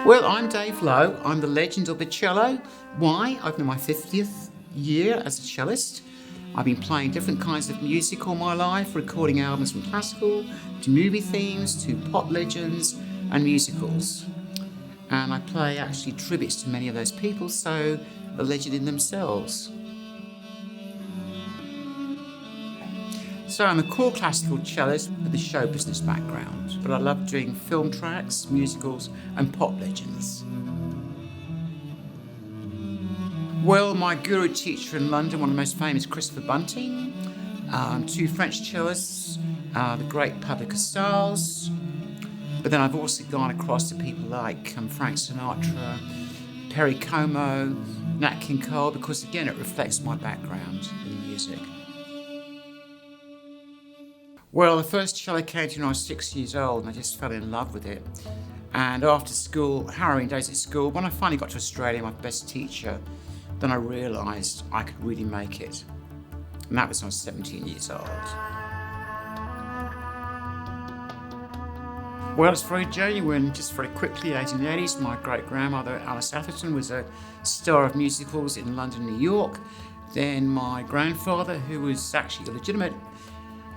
Well, I'm Dave Loew. I'm the legend of the cello. Why? I've been in my 50th year as a cellist. I've been playing different kinds of music all my life, recording albums from classical to movie themes to pop legends and musicals. And I play actually tributes to many of those people, so a legend in themselves. So I'm a core classical cellist with a show business background, but I love doing film tracks, musicals and pop legends. Well, my guru teacher in London, one of the most famous, Christopher Bunting, two French cellists, the great Pablo Casals, but then I've also gone across to people like Frank Sinatra, Perry Como, Nat King Cole, because again it reflects my background in music. Well, the first cello came to me when I was 6 years old and I just fell in love with it. And after school, harrowing days at school, when I finally got to Australia, my best teacher, then I realised I could really make it. And that was when I was 17 years old. Well, it's very genuine. Just very quickly, 1880s, my great-grandmother, Alice Atherton, was a star of musicals in London, New York. Then my grandfather, who was actually illegitimate,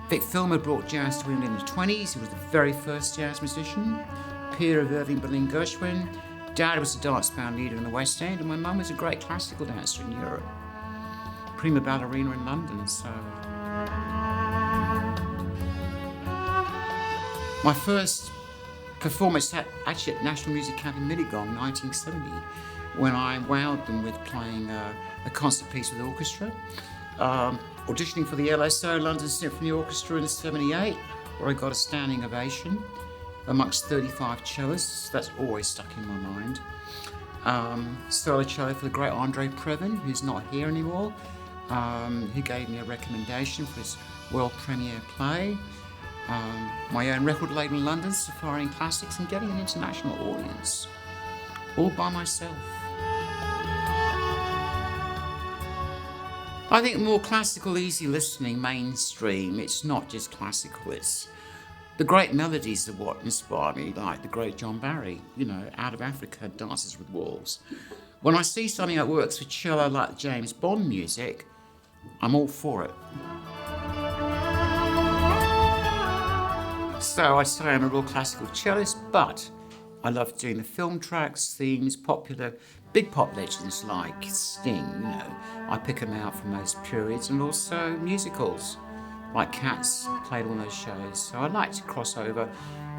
Vic Filmer, brought jazz to England in the 20s. He was the very first jazz musician. Peer of Irving Berlin Gershwin. Dad was a dance band leader in the West End, and my mum was a great classical dancer in Europe. Prima ballerina in London, so. My first performance actually at National Music Camp in Milligong, 1970, when I wowed them with playing a concert piece with the orchestra. Auditioning for the LSO, London Symphony Orchestra in '78, where I got a standing ovation amongst 35 cellists. That's always stuck in my mind. Solo cello for the great Andre Previn, who's not here anymore, who gave me a recommendation for his world premiere play. My own record label in London, Safari Classics, and getting an international audience, all by myself. I think more classical, easy listening, mainstream. It's not just classical, it's the great melodies are what inspire me, like the great John Barry, Out of Africa, Dances with Wolves. When I see something that works for cello like James Bond music, I'm all for it. So I'd say I'm a real classical cellist, but I love doing the film tracks, themes, popular, big pop legends like Sting, I pick them out from those periods, and also musicals, like Cats, played all those shows. So I like to cross over.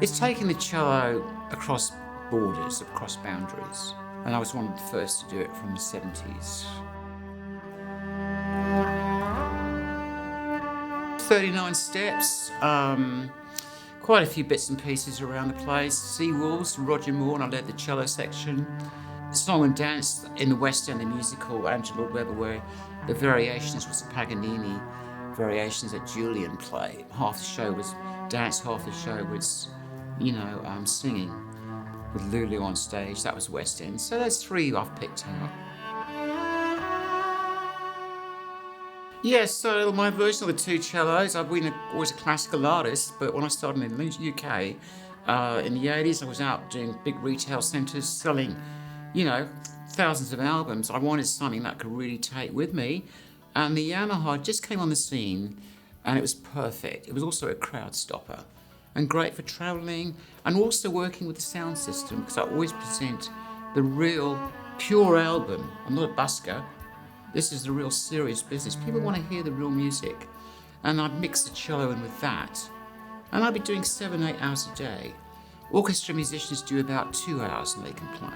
It's taking the cello across borders, across boundaries, and I was one of the first to do it from the 70s. 39 steps, quite a few bits and pieces around the place. Sea Wolves, Roger Moore, and I led the cello section. Song and dance in the West End, the musical Andrew Lloyd Webber, where the variations was the Paganini variations that Julian played. Half the show was dance, half the show was, singing with Loew on stage. That was West End. So there's three I've picked out. Yes, so my version of the two cellos, I've been always a classical artist, but when I started in the UK, in the 80s, I was out doing big retail centres selling, thousands of albums. I wanted something that could really take with me. And the Yamaha just came on the scene and it was perfect. It was also a crowd stopper and great for travelling and also working with the sound system, because I always present the real pure album. I'm not a busker. This is the real serious business. People want to hear the real music. And I'd mix the cello in with that. And I'd be doing 7-8 hours a day. Orchestra musicians do about 2 hours and they can play.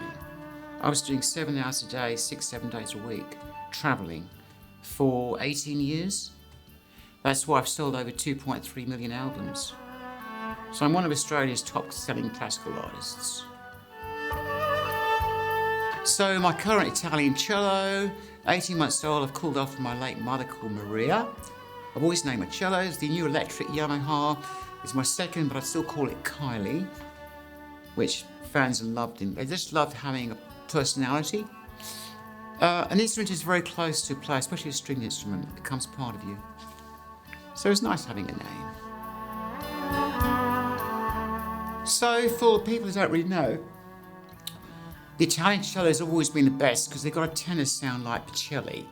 I was doing 7 hours a day, 6-7 days a week, travelling for 18 years. That's why I've sold over 2.3 million albums. So I'm one of Australia's top-selling classical artists. So my current Italian cello, 18 months old, I've called after my late mother called Maria. I've always named my cellos. The new electric Yamaha is my second, but I still call it Kylie, which fans loved him. They just loved having a personality. An instrument is very close to play, especially a stringed instrument. It becomes part of you. So it's nice having a name. So for people who don't really know, The Italian cello has always been the best because they've got a tenor sound like Pacelli.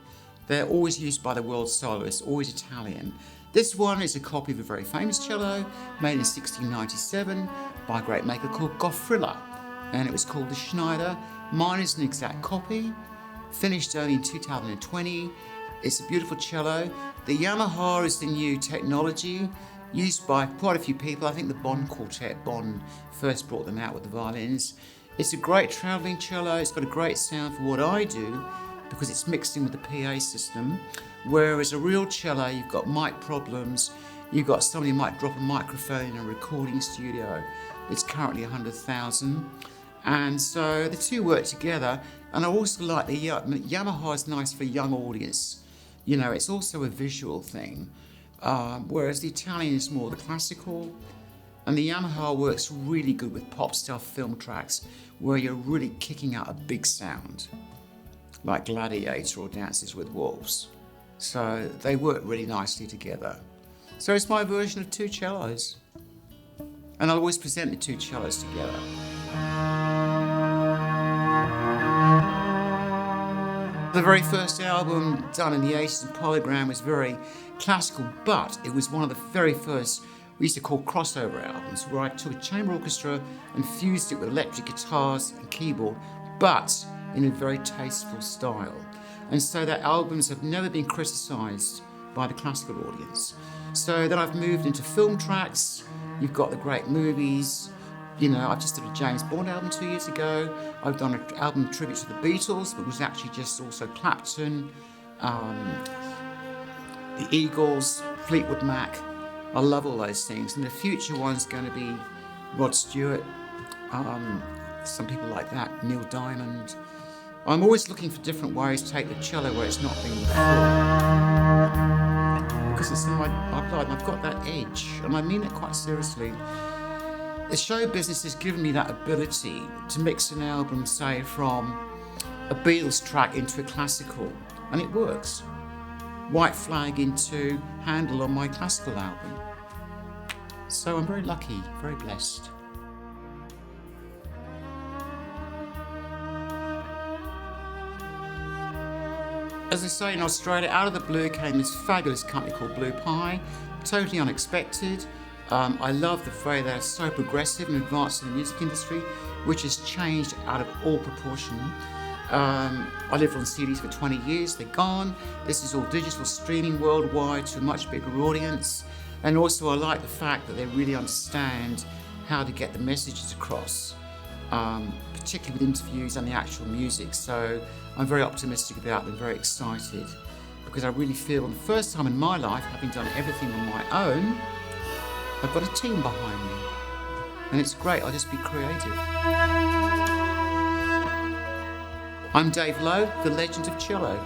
They're always used by the world soloists, always Italian. This one is a copy of a very famous cello made in 1697 by a great maker called Goffrilla, and it was called the Schneider. Mine is an exact copy, finished only in 2020. It's a beautiful cello. The Yamaha is the new technology used by quite a few people. I think the Bonn Quartet, Bonn first brought them out with the violins. It's a great travelling cello. It's got a great sound for what I do because it's mixed in with the PA system. Whereas a real cello, you've got mic problems. You've got somebody who might drop a microphone in a recording studio. It's currently 100,000. And so the two work together. And I also like the Yamaha is nice for a young audience. You know, it's also a visual thing. Whereas the Italian is more the classical. And the Yamaha works really good with pop stuff film tracks where you're really kicking out a big sound, like Gladiator or Dances with Wolves. So they work really nicely together. So it's my version of two cellos. And I'll always present the two cellos together. The very first album done in the 80s in Polygram was very classical, but it was one of the very first we used to call crossover albums, where I took a chamber orchestra and fused it with electric guitars and keyboard, but in a very tasteful style. And so that albums have never been criticised by the classical audience. So then I've moved into film tracks. You've got the great movies. You know, I just did a James Bond album 2 years ago. I've done an album tribute to the Beatles, but was actually just also Clapton, the Eagles, Fleetwood Mac. I love all those things. And the future one's going to be Rod Stewart, some people like that, Neil Diamond. I'm always looking for different ways to take the cello where it's not been before. Because it's in my blood and I've got that edge, and I mean it quite seriously. The show business has given me that ability to mix an album, say, from a Beatles track into a classical, and it works. White Flag into Handel on my classical album. So I'm very lucky, very blessed. As I say, in Australia, out of the blue came this fabulous company called Blue Pie, totally unexpected. I love the way they're so progressive and advanced in the music industry, which has changed out of all proportion. I lived on CDs for 20 years, they're gone. This is all digital streaming worldwide to a much bigger audience. And also I like the fact that they really understand how to get the messages across, particularly with interviews and the actual music. So I'm very optimistic about them, very excited, because I really feel for the first time in my life, having done everything on my own, I've got a team behind me. And it's great, I'll just be creative. I'm Dave Loew, the legend of cello.